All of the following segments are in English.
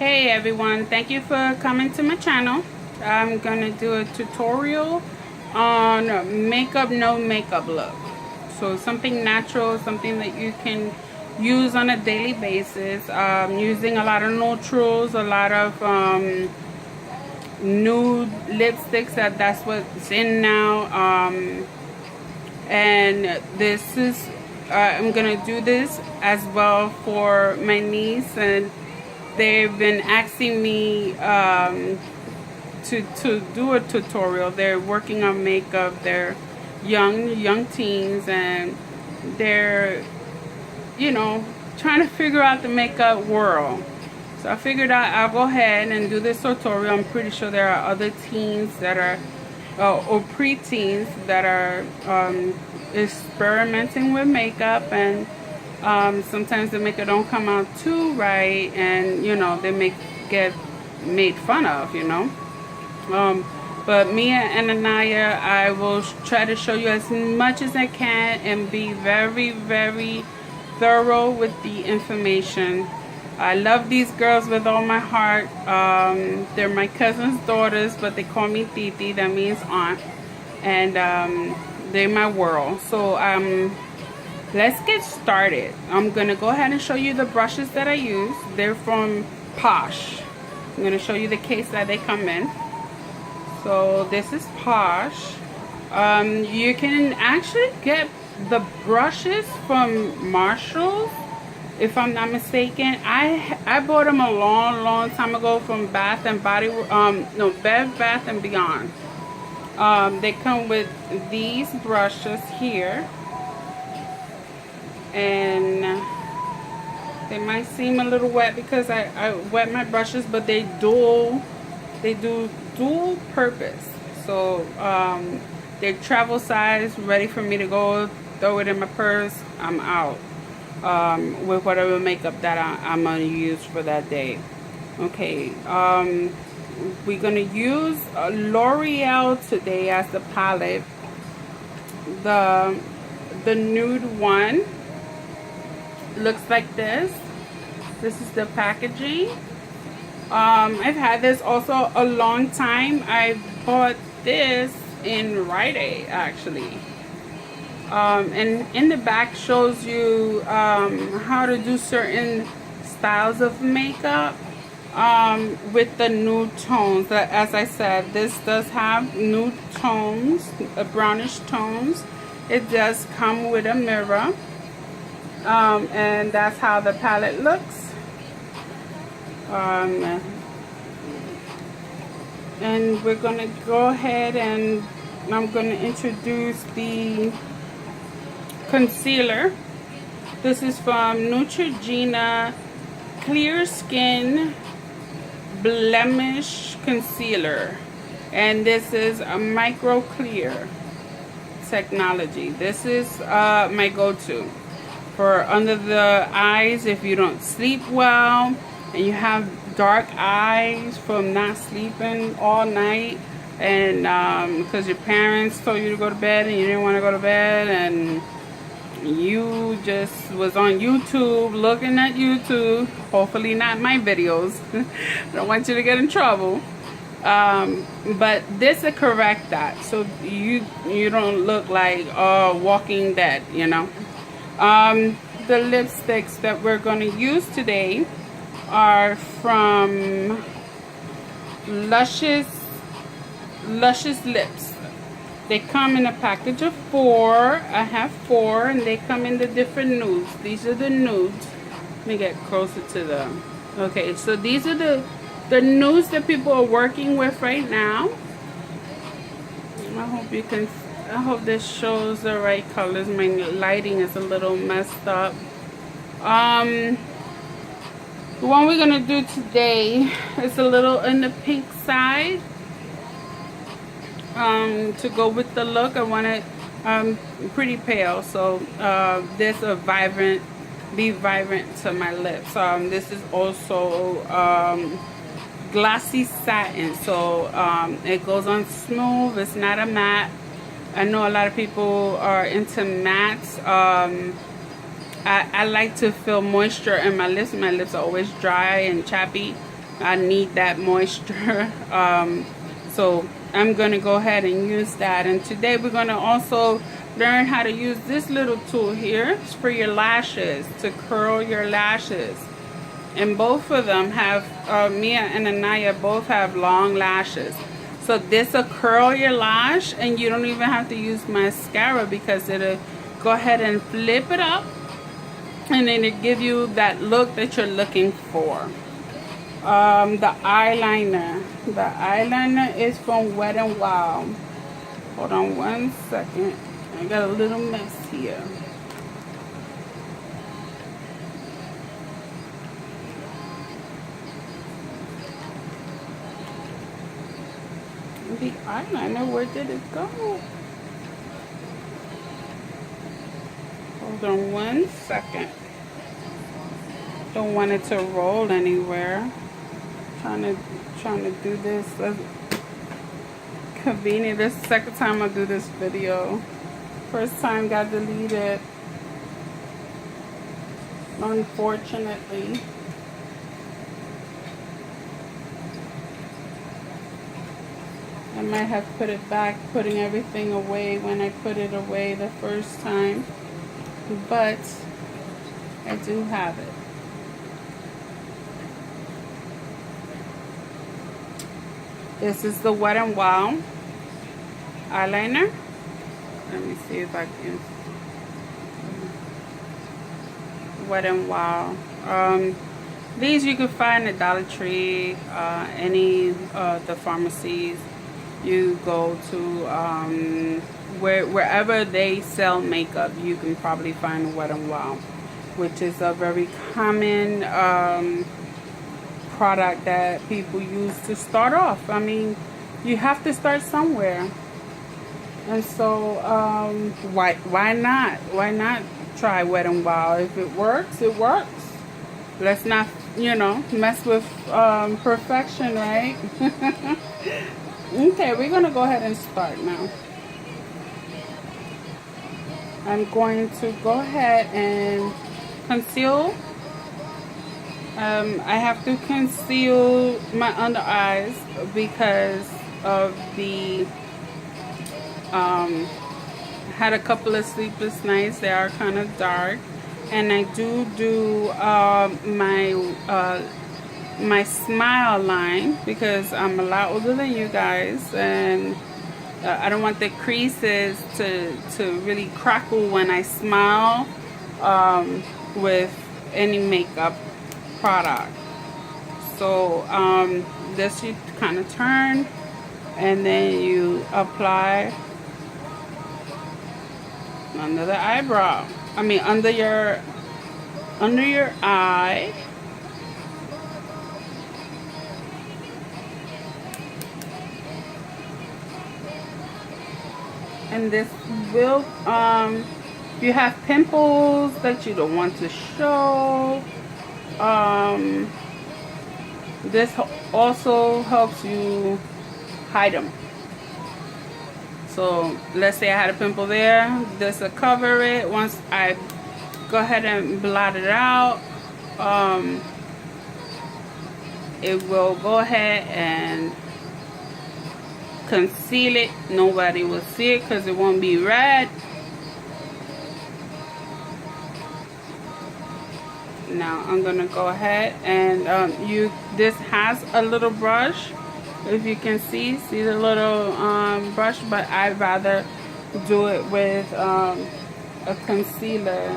Hey everyone, thank you for coming to my channel. I'm gonna do a tutorial on makeup, no makeup look. So something natural, something that you can use on a daily basis, using a lot of neutrals, a lot of nude lipsticks. That's what's in now. And this is I'm gonna do this as well for my niece, and they've been asking me to do a tutorial. They're working on makeup. They're young teens, and they're, you know, trying to figure out the makeup world. So I figured out I'll go ahead and do this tutorial. I'm pretty sure there are other teens that are or preteens that are experimenting with makeup, and sometimes the makeup don't come out too right, and you know, they may get made fun of, you know. But me and Anaya, I will try to show you as much as I can and be very thorough with the information. I love these girls with all my heart. They're my cousin's daughters, but they call me Titi. That means aunt. And they're my world. So let's get started. I'm gonna go ahead and show you the brushes that I use. They're from Posh. I'm gonna show you the case that they come in. So this is Posh. You can actually get the brushes from Marshalls, if I'm not mistaken. I bought them a long time ago from Bath and Body Bed Bath and Beyond. They come with these brushes here, and they might seem a little wet because I wet my brushes, but they do dual purpose. So they're travel size, ready for me to go throw it in my purse. I'm out with whatever makeup that I'm gonna use for that day. Okay, we're gonna use L'Oreal today as the palette, the nude one. Looks like this. This is the packaging. I've had this also a long time. I bought this in Rite Aid actually. And in the back shows you how to do certain styles of makeup with the nude tones. As I said, this does have nude tones, brownish tones. It does come with a mirror, and that's how the palette looks. And we're gonna go ahead and I'm gonna introduce the concealer. This is from Neutrogena Clear Skin Blemish Concealer, and this is a micro clear technology. This is my go-to for under the eyes if you don't sleep well and you have dark eyes from not sleeping all night, and because your parents told you to go to bed and you didn't want to go to bed, and you just was on YouTube looking at YouTube, hopefully not my videos. I don't want you to get in trouble. But this will correct that, so you don't look like Walking Dead, you know. The lipsticks that we're going to use today are from Luscious Lips. They come in a package of 4. I have 4, and they come in the different nudes. These are the nudes. Let me get closer to them. Okay, so these are the nudes that people are working with right now. I hope this shows the right colors. My lighting is a little messed up. The one we're gonna do today is a little in the pink side. To go with the look, I want it pretty pale, so this a be vibrant to my lips. This is also glossy satin, so it goes on smooth. It's not a matte. I know a lot of people are into mattes. I like to feel moisture in my lips. My lips are always dry and chappy. I need that moisture. So I'm gonna go ahead and use that. And today we're gonna also learn how to use this little tool here for your lashes, to curl your lashes. And both of them have, Mia and Anaya both have long lashes. So this will curl your lash, and you don't even have to use mascara because it'll go ahead and flip it up, and then it give you that look that you're looking for. The eyeliner. The eyeliner is from Wet n Wild. Hold on one second. I got a little mess here. The eyeliner, where did it go? Hold on one second. Don't want it to roll anywhere. Trying to do this convenient. This is the second time I do this video. First time got deleted, unfortunately. I might have put it back, putting everything away when I put it away the first time, but I do have it. This is the Wet n Wild eyeliner. Let me see if I can. Wet n Wild. These you can find at Dollar Tree, any the pharmacies. You go to wherever they sell makeup, you can probably find Wet n Wild, which is a very common product that people use to start off. I mean, you have to start somewhere, and so why not? Why not try Wet n Wild? If it works, it works. Let's not, mess with perfection, right? Okay, we're gonna go ahead and start now. I'm going to go ahead and conceal. I have to conceal my under eyes because of the had a couple of sleepless nights. They are kind of dark, and I do my smile line because I'm a lot older than you guys, and I don't want the creases to really crackle when I smile with any makeup product. So this you kind of turn, and then you apply under the eyebrow. I mean under your eye. And this will, if you have pimples that you don't want to show, this also helps you hide them. So let's say I had a pimple there, this will cover it. Once I go ahead and blot it out, it will go ahead and conceal it. Nobody will see it because it won't be red. Now I'm gonna go ahead and this has a little brush, if you can see the little brush, but I'd rather do it with a concealer,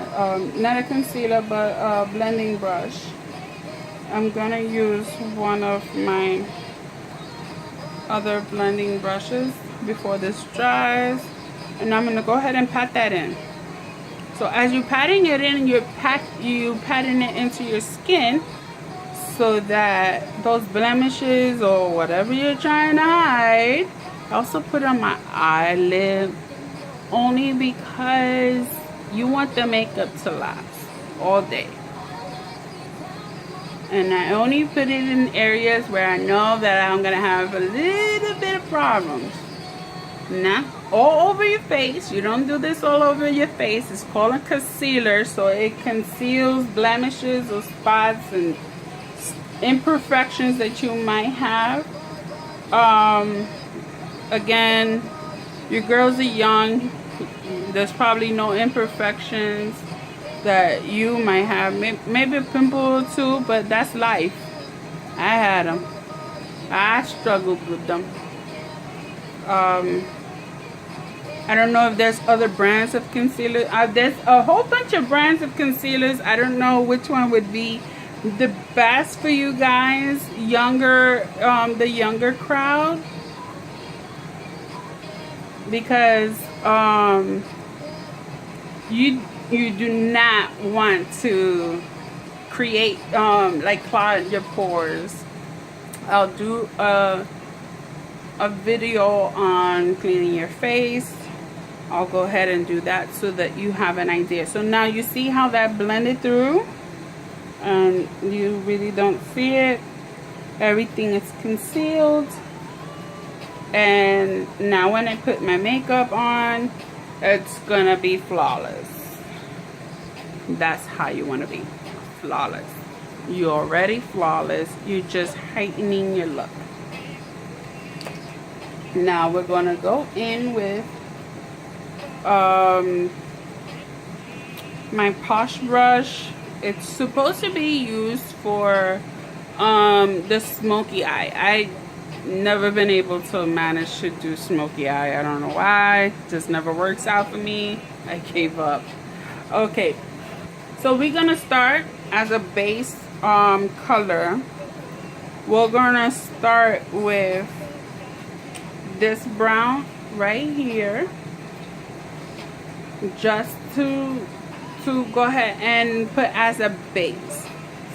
not a concealer but a blending brush. I'm gonna use one of my other blending brushes before this dries, and I'm gonna go ahead and pat that in. So as you're patting it in, you patting it into your skin so that those blemishes or whatever you're trying to hide. I also put on my eyelid only because you want the makeup to last all day. And I only put it in areas where I know that I'm going to have a little bit of problems. Not all over your face. You don't do this all over your face. It's called a concealer, so it conceals blemishes or spots and imperfections that you might have. Again, your girls are young. There's probably no imperfections that you might have. Maybe a pimple or two, but that's life. I had them. I struggled with them. I don't know if there's other brands of concealer. There's a whole bunch of brands of concealers. I don't know which one would be the best for you guys, younger, the younger crowd, because you do not want to create like clog your pores. I'll do a video on cleaning your face. I'll go ahead and do that so that you have an idea. So now you see how that blended through, and you really don't see it. Everything is concealed. And now when I put my makeup on, it's gonna be flawless. That's how you want to be, flawless. You're already flawless. You're just heightening your look. Now we're gonna go in with my Posh brush. It's supposed to be used for the smoky eye. I never been able to manage to do smoky eye. I don't know why. It just never works out for me. I gave up. Okay, so we're gonna start as a base color. We're gonna start with this brown right here, just to go ahead and put as a base.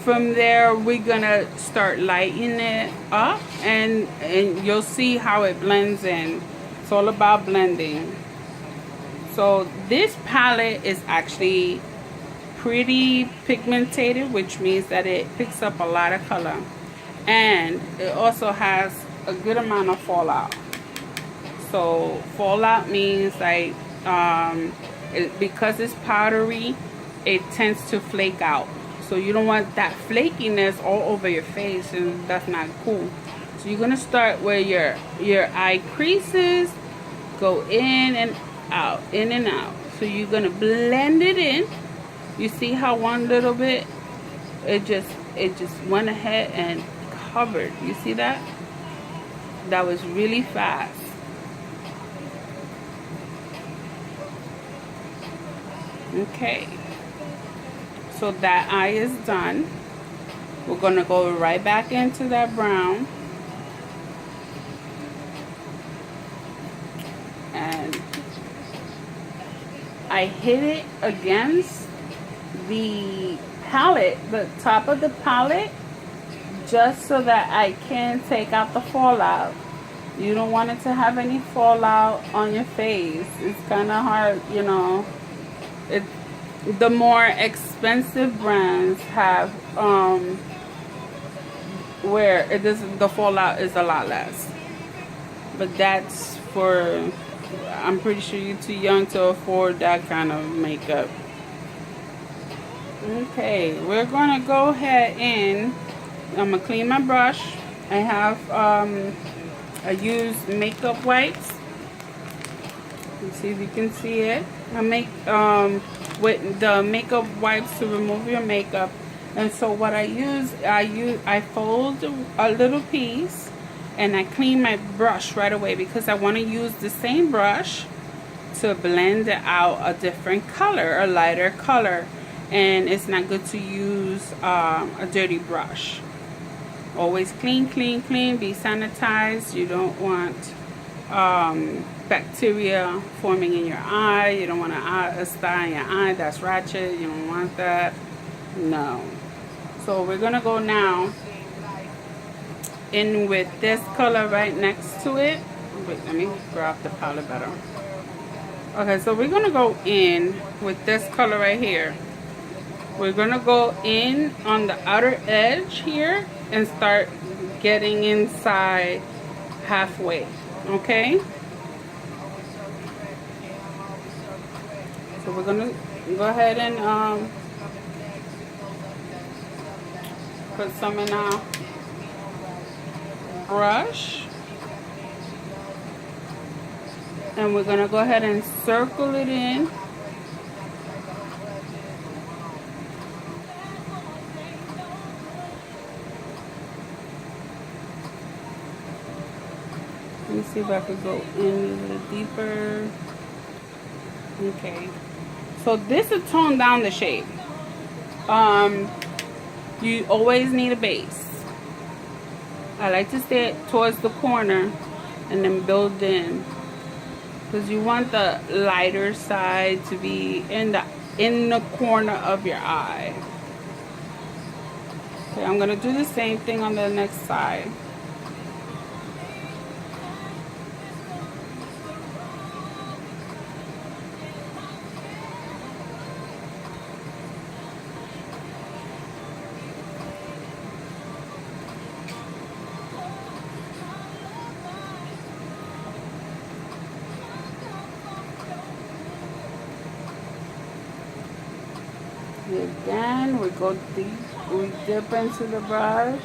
From there we're gonna start lightening it up, and you'll see how it blends in. It's all about blending. So this palette is actually pretty pigmented, which means that it picks up a lot of color, and it also has a good amount of fallout. So fallout means like because it's powdery, it tends to flake out. So you don't want that flakiness all over your face, and that's not cool. So you're gonna start where your eye creases, go in and out, in and out. So you're gonna blend it in. You see how one little bit, it just went ahead and covered. You see that? That was really fast. Okay, so that eye is done. We're gonna go right back into that brown, and I hit it against the palette, the top of the palette, just so that I can take out the fallout. You don't want it to have any fallout on your face. It's kind of hard, you know. The more expensive brands have where it doesn't, the fallout is a lot less. But that's for, I'm pretty sure you're too young to afford that kind of makeup. Okay, we're gonna go ahead and I'm gonna clean my brush. I have I use makeup wipes. Let's see if you can see it. I make with the makeup wipes to remove your makeup. And so what I fold a little piece and I clean my brush right away, because I want to use the same brush to blend out a different color, a lighter color. And it's not good to use a dirty brush. Always clean, clean, clean. Be sanitized. You don't want bacteria forming in your eye. You don't want a star in your eye that's ratchet. You don't want that. No. So we're gonna go now in with this color right next to it. Wait, let me grab the palette better. Okay, so we're gonna go in with this color right here. We're gonna go in on the outer edge here and start getting inside halfway. Okay, so we're gonna go ahead and put some in our brush. And we're going to go ahead and circle it in. Let me see if I could go in a little deeper. Okay. So this will tone down the shape. You always need a base. I like to stay towards the corner and then build in, because you want the lighter side to be in the corner of your eye. Okay, I'm gonna do the same thing on the next side. Again, we go deep, we dip into the brush.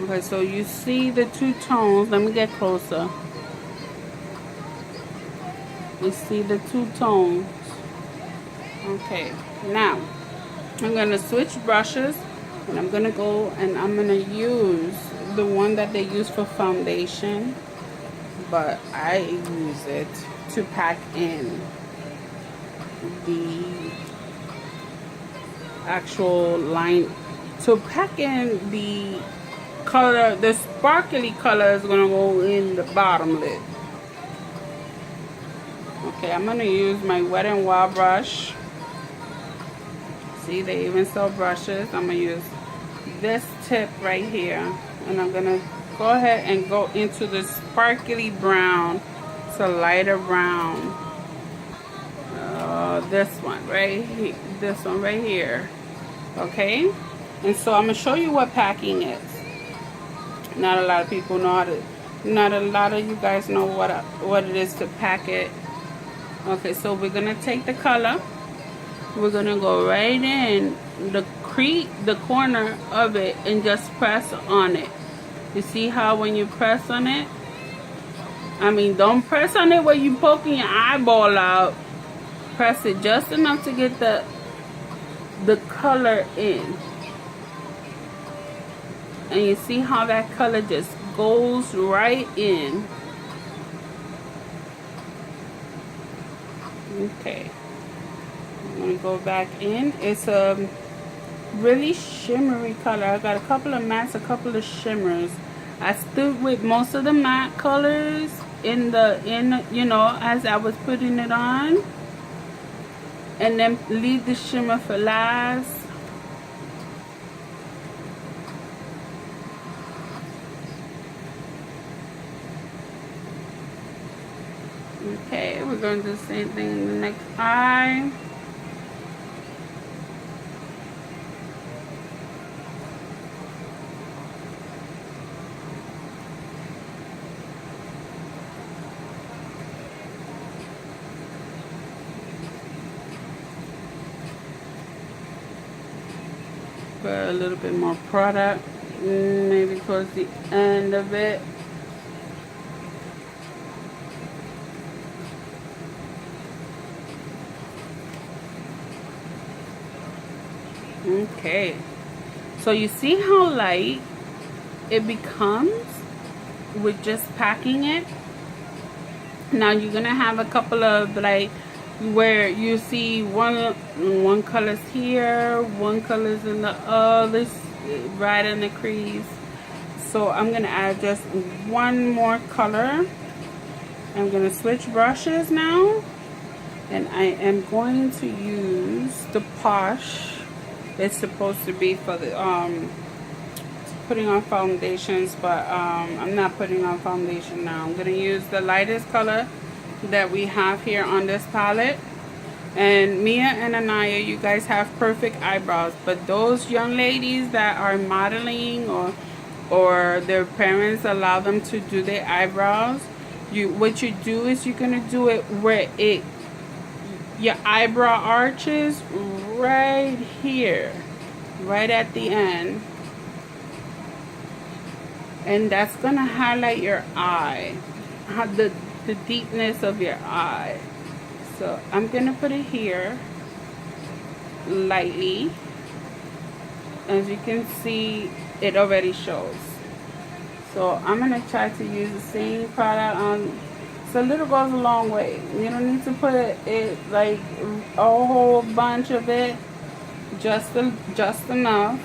Okay, so you see the two tones. Let me get closer. You see the two tones. Okay, now I'm gonna switch brushes, and I'm gonna go and I'm gonna use the one that they use for foundation, but I use it to pack in the actual line, to pack in the color. The sparkly color is gonna go in the bottom lid. Okay, I'm gonna use my Wet n Wild brush. See, they even sell brushes. I'm gonna use this tip right here, and I'm gonna go ahead and go into the sparkly brown. It's a lighter brown. This one right here, this one right here. Okay, and so I'm gonna show you what packing is. Not a lot of people know how to, not a lot of you guys know what it is to pack it. Okay, so we're gonna take the color, we're gonna go right in the corner of it and just press on it. You see how when you press on it, I mean, don't press on it where you poking your eyeball out. Press it just enough to get the color in. And you see how that color just goes right in. Okay. I'm going to go back in. It's a really shimmery color. I got a couple of mattes, a couple of shimmers. I stood with most of the matte colors in you know, as I was putting it on. And then leave the shimmer for last. Okay, we're going to do the same thing in the next eye. Put a little bit more product, maybe towards the end of it. Okay, so you see how light it becomes with just packing it. Now you're gonna have a couple of, like, where you see one color's here, one color's in the other, right in the crease. So I'm gonna add just one more color. I'm gonna switch brushes now, and I am going to use the Posh. It's supposed to be for the putting on foundations, but I'm not putting on foundation now. I'm gonna use the lightest color that we have here on this palette. And Mia and Anaya, you guys have perfect eyebrows, but those young ladies that are modeling or their parents allow them to do their eyebrows, what you do is you're gonna do it where your eyebrow arches right here. right at the end. And that's gonna highlight your eye, the deepness of your eye. So I'm gonna put it here lightly. As you can see, it already shows. So I'm gonna try to use the same product on. So a little goes a long way. You don't need to put it like a whole bunch of it. Just enough.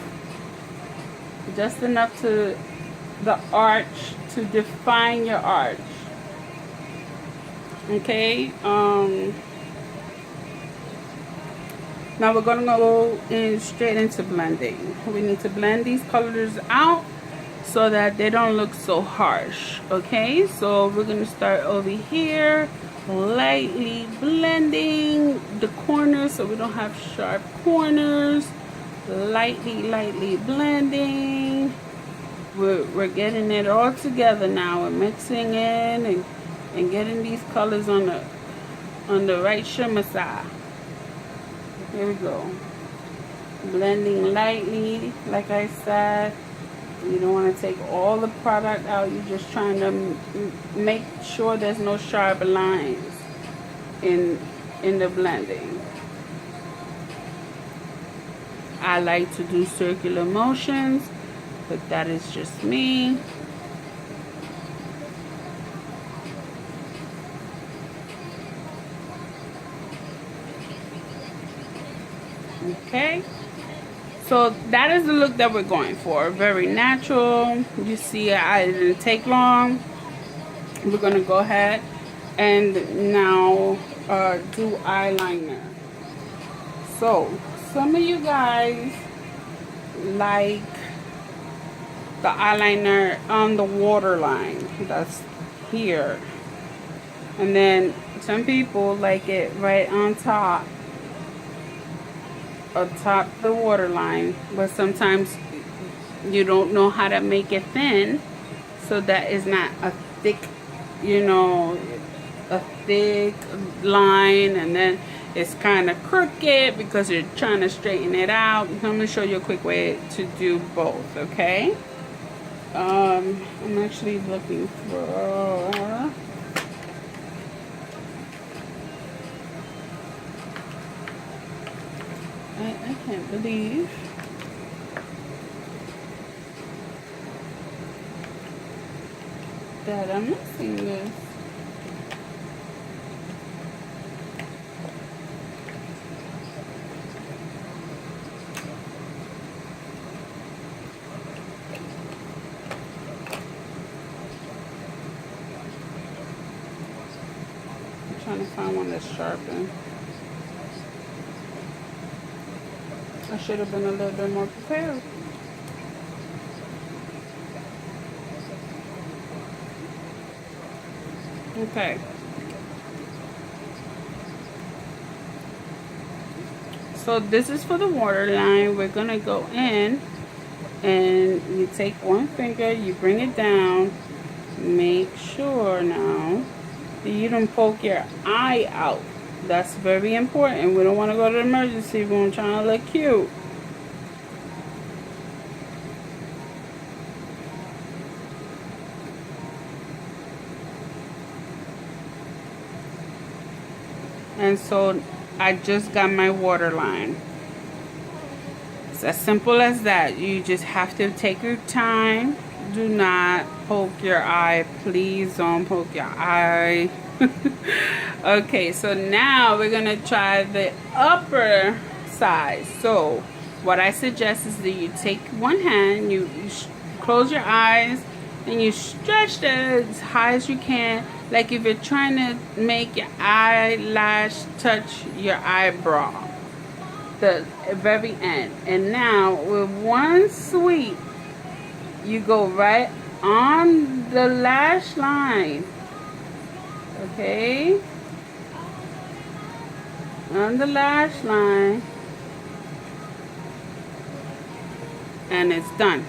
Just enough to the arch, to define your arch. Okay. Now we're gonna go straight into blending. We need to blend these colors out so that they don't look so harsh. Okay, so we're gonna start over here, lightly blending the corners so we don't have sharp corners. Lightly blending. We're getting it all together now. We're mixing in and getting these colors on the right shimmer side. Here we go. Blending lightly, like I said. You don't want to take all the product out. You're just trying to make sure there's no sharp lines in the blending. I like to do circular motions, but that is just me. Okay, so that is the look that we're going for. Very natural. You see, I didn't take long. We're gonna go ahead and now do eyeliner. So some of you guys like the eyeliner on the waterline, that's here, and then some people like it right on top the waterline, but sometimes you don't know how to make it thin so that is not a thick, you know, a thick line, and then it's kind of crooked because you're trying to straighten it out. I'm going to show you a quick way to do both. Okay, I'm actually looking for I can't believe that I'm missing this. I'm trying to find one that's sharpened. I should have been a little bit more prepared. Okay. So this is for the waterline. We're going to go in and you take one finger, you bring it down. Make sure now that you don't poke your eye out. That's very important. We don't want to go to the emergency room trying to look cute. And so I just got my waterline. It's as simple as that. You just have to take your time. Do not poke your eye. Please don't poke your eye. Okay, so now we're gonna try the upper side. So what I suggest is that you take one hand, you close your eyes, and you stretch that as high as you can, like if you're trying to make your eyelash touch your eyebrow, the very end. And now with one sweep, you go right on the lash line. Okay, on the lash line, and it's done.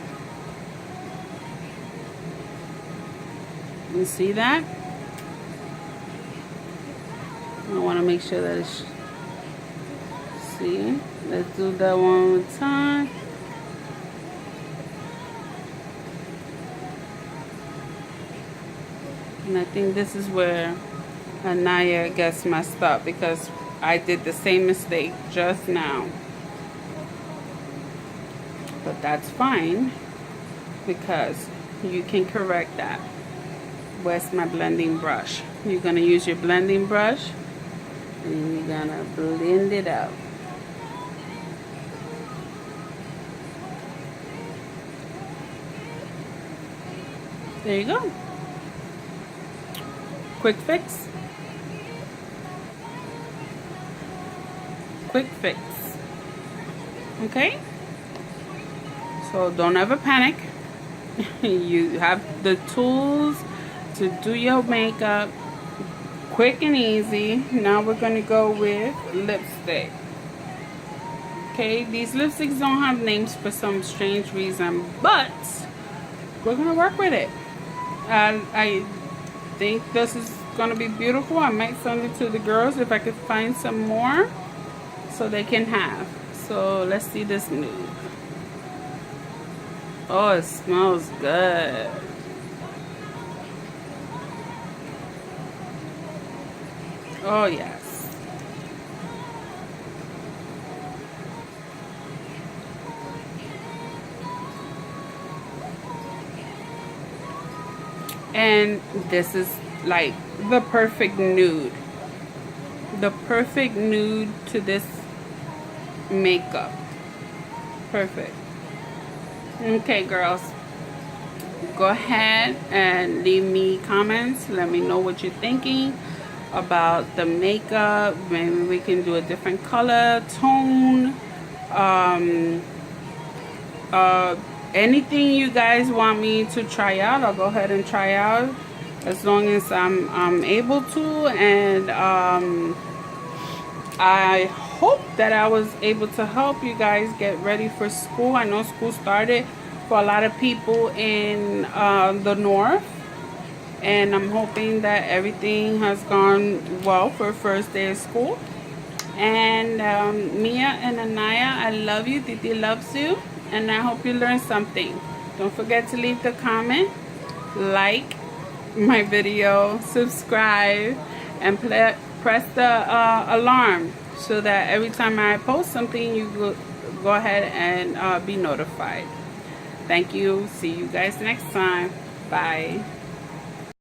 You see that? I want to make sure that it's, see, let's do that one more time. And I think this is where Anaya gets messed up, because I did the same mistake just now. But that's fine, because you can correct that. Where's my blending brush? You're gonna use your blending brush and you're gonna blend it out. There you go. Quick fix. Quick fix. Okay? So don't ever panic. You have the tools to do your makeup quick and easy. Now we're going to go with lipstick. Okay, these lipsticks don't have names for some strange reason, but we're going to work with it. I think this is going to be beautiful. I might send it to the girls if I could find some more so they can have. So let's see this nude. Oh, it smells good. Oh, yes. And this is like the perfect nude. The perfect nude to this makeup. Perfect. Okay, girls. Go ahead and leave me comments. Let me know what you're thinking about the makeup. Maybe we can do a different color, tone, anything you guys want me to try out, I'll go ahead and try out as long as I'm able to. And I hope that I was able to help you guys get ready for school. I know school started for a lot of people in the north, and I'm hoping that everything has gone well for first day of school. And Mia and Anaya, I love you. Titi loves you. And I hope you learned something. Don't forget to leave the comment, like my video, subscribe, and press the alarm so that every time I post something, you go ahead and be notified. Thank you. See you guys next time. Bye.